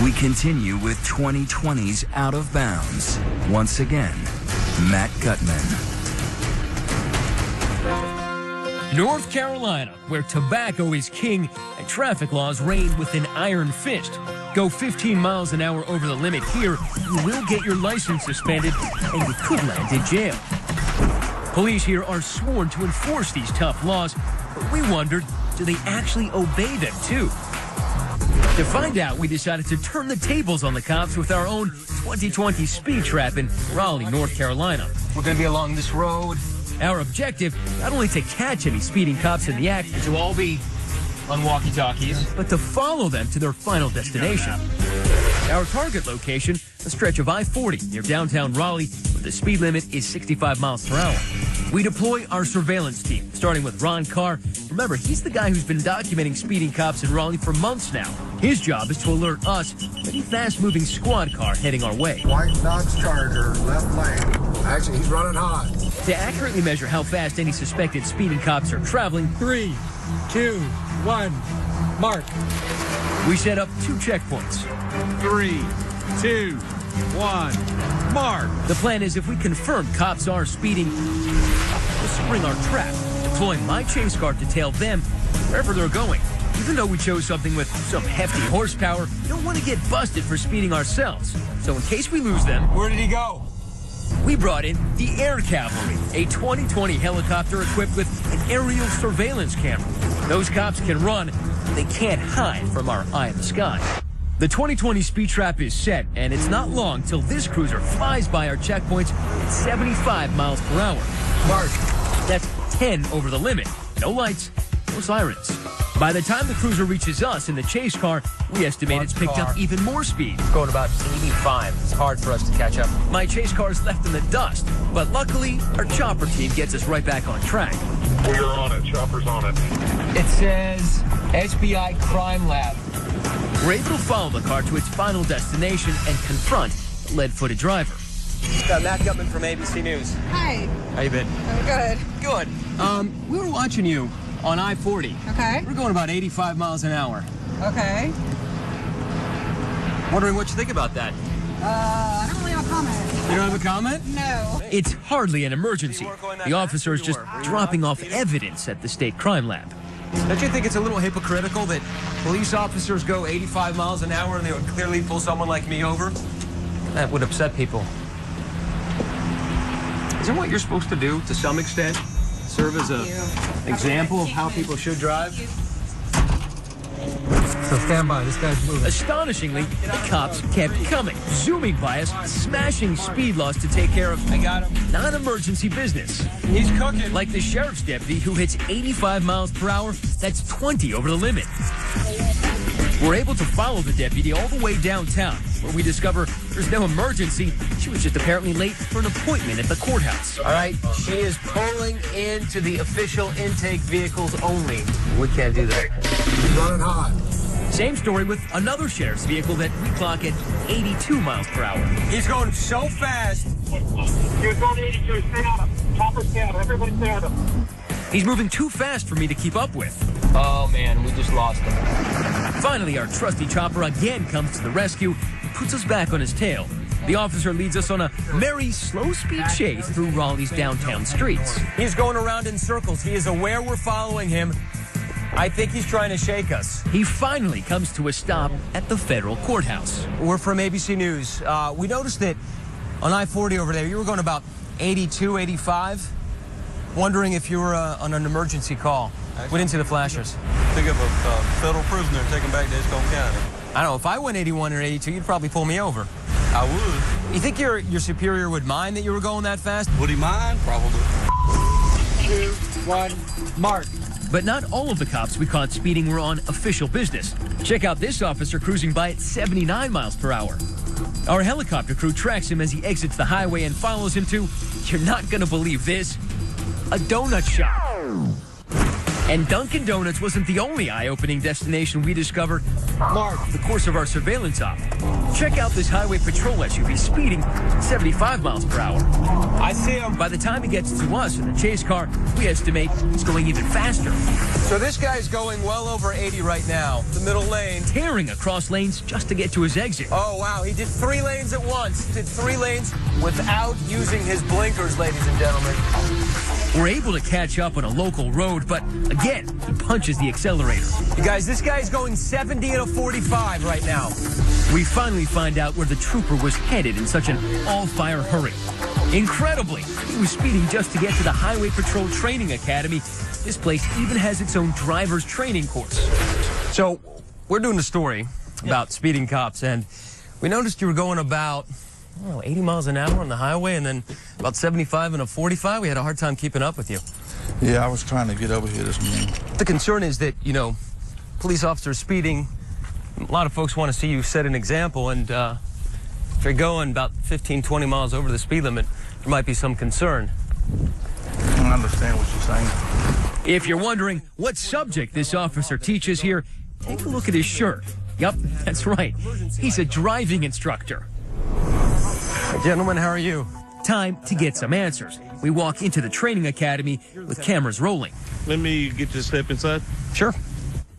We continue with 2020's Out of Bounds. Once again, Matt Gutman. North Carolina, where tobacco is king and traffic laws reign with an iron fist. Go 15 miles an hour over the limit here, you will get your license suspended and you could land in jail. Police here are sworn to enforce these tough laws, but we wondered, do they actually obey them too? To find out, we decided to turn the tables on the cops with our own 2020 speed trap in Raleigh, North Carolina. We're going to be along this road. Our objective, not only to catch any speeding cops in the act, to all be on walkie-talkies, but to follow them to their final destination. Our target location, a stretch of I-40 near downtown Raleigh, where the speed limit is 65 miles per hour. We deploy our surveillance team, starting with Ron Carr. Remember, he's the guy who's been documenting speeding cops in Raleigh for months now. His job is to alert us of any fast-moving squad car heading our way. White Dodge Charger, left lane. Actually, he's running hot. To accurately measure how fast any suspected speeding cops are traveling, 3, 2, 1, mark. We set up 2 checkpoints. 3, 2, 1, mark. The plan is if we confirm cops are speeding, we'll spring our trap, deploying my chase car to tail them wherever they're going. Even though we chose something with some hefty horsepower, we don't want to get busted for speeding ourselves. So in case we lose them... Where did he go? We brought in the Air Cavalry, a 2020 helicopter equipped with an aerial surveillance camera. Those cops can run, but they can't hide from our eye in the sky. The 2020 speed trap is set, and it's not long till this cruiser flies by our checkpoints at 75 miles per hour. Mark. That's 10 over the limit. No lights, no sirens. By the time the cruiser reaches us in the chase car, we estimate it's picked up even more speed. Going about 85. It's hard for us to catch up. My chase car is left in the dust, but luckily, our chopper team gets us right back on track. We're on it. Chopper's on it. It says SBI Crime Lab. We're able to follow the car to its final destination and confront the lead-footed driver. Matt Gutman from ABC News. Hi. How you been? I'm good. Good. We were watching you on I-40. Okay. We're going about 85 miles an hour. Okay. Wondering what you think about that. I don't really have a comment. You don't have a comment? No. It's hardly an emergency. The officer is just dropping off evidence at the state crime lab. Don't you think it's a little hypocritical that police officers go 85 miles an hour and they would clearly pull someone like me over? That would upset people. Isn't what you're supposed to do, to some extent, serve as an example of how people should drive? So stand by, this guy's moving. Astonishingly, the cops kept coming, zooming by us, smashing speed laws to take care of non-emergency business. He's cooking. Like the sheriff's deputy who hits 85 miles per hour, that's 20 over the limit. We're able to follow the deputy all the way downtown, where we discover there's no emergency. She was just apparently late for an appointment at the courthouse. All right, she is pulling into the official intake vehicles only. We can't do that. He's running hot. Same story with another sheriff's vehicle that we clock at 82 miles per hour. He's going so fast. You're going 82. Stay on him. Chopper, stay on him. Everybody stay on him. He's moving too fast for me to keep up with. Oh, man, we just lost him. Finally, our trusty chopper again comes to the rescue and puts us back on his tail. The officer leads us on a merry, slow-speed chase through Raleigh's downtown streets. He's going around in circles. He is aware we're following him. I think he's trying to shake us. He finally comes to a stop at the federal courthouse. We're from ABC News. We noticed that on I-40 over there, you were going about 82, 85. Wondering if you were on an emergency call. We didn't see the flashers. Think of a federal prisoner and take him back to Edgecombe County. I don't know. If I went 81 or 82, you'd probably pull me over. I would. You think your superior would mind that you were going that fast? Would he mind? Probably. 2, 1, mark. But not all of the cops we caught speeding were on official business. Check out this officer cruising by at 79 miles per hour. Our helicopter crew tracks him as he exits the highway and follows him to, you're not going to believe this, a donut shop. And Dunkin' Donuts wasn't the only eye-opening destination we discovered Mark. the course of our surveillance op. Check out this highway patrol SUV speeding 75 miles per hour. I see him. By the time he gets to us in the chase car, we estimate he's going even faster. So this guy's going well over 80 right now, the middle lane. Tearing tearing across lanes just to get to his exit. Oh, wow. He did 3 lanes at once. Did 3 lanes without using his blinkers, ladies and gentlemen. We're able to catch up on a local road, but again, he punches the accelerator. You guys, this guy's going 70 in a 45 right now. We finally find out where the trooper was headed in such an all-fire hurry. Incredibly, he was speeding just to get to the Highway Patrol Training Academy. This place even has its own driver's training course. So, we're doing a story about speeding cops, and we noticed you were going about 80 miles an hour on the highway, and then about 75 in a 45. We had a hard time keeping up with you. Yeah, I was trying to get over here this morning. The concern is that, you know, police officers speeding, a lot of folks want to see you set an example, and if you're going about 15, 20 miles over the speed limit, there might be some concern. I understand what you're saying. If you're wondering what subject this officer teaches here, take a look at his shirt. Yup, that's right. He's a driving instructor. Gentlemen, how are you? Time to get some answers. We walk into the training academy with cameras rolling. Let me get you to step inside. Sure.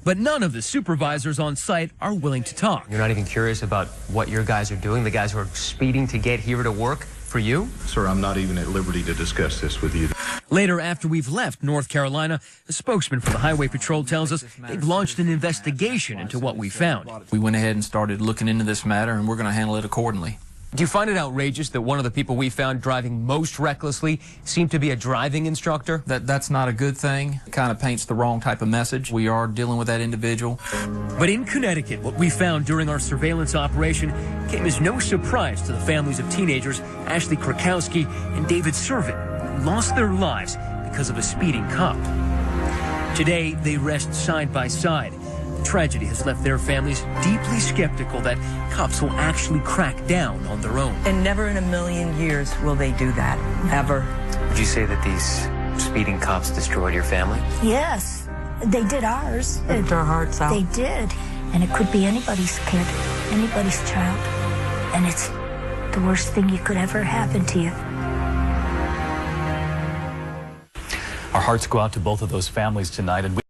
But none of the supervisors on site are willing to talk. You're not even curious about what your guys are doing, the guys who are speeding to get here to work for you? Sir, I'm not even at liberty to discuss this with you. Later, after we've left North Carolina, a spokesman for the Highway Patrol tells us they've launched an investigation into what we found. We went ahead and started looking into this matter, and we're going to handle it accordingly. Do you find it outrageous that one of the people we found driving most recklessly seemed to be a driving instructor? That's not a good thing. It kind of paints the wrong type of message. We are dealing with that individual. But in Connecticut, what we found during our surveillance operation came as no surprise to the families of teenagers Ashley Krakowski and David Servin, who lost their lives because of a speeding cop. Today, they rest side by side. Tragedy has left their families deeply skeptical that cops will actually crack down on their own. And never in a million years will they do that. Ever. Would you say that these speeding cops destroyed your family? Yes, they did ours. They ripped our hearts out. They did. And it could be anybody's kid, anybody's child. And it's the worst thing you could ever happen to you. Our hearts go out to both of those families tonight. And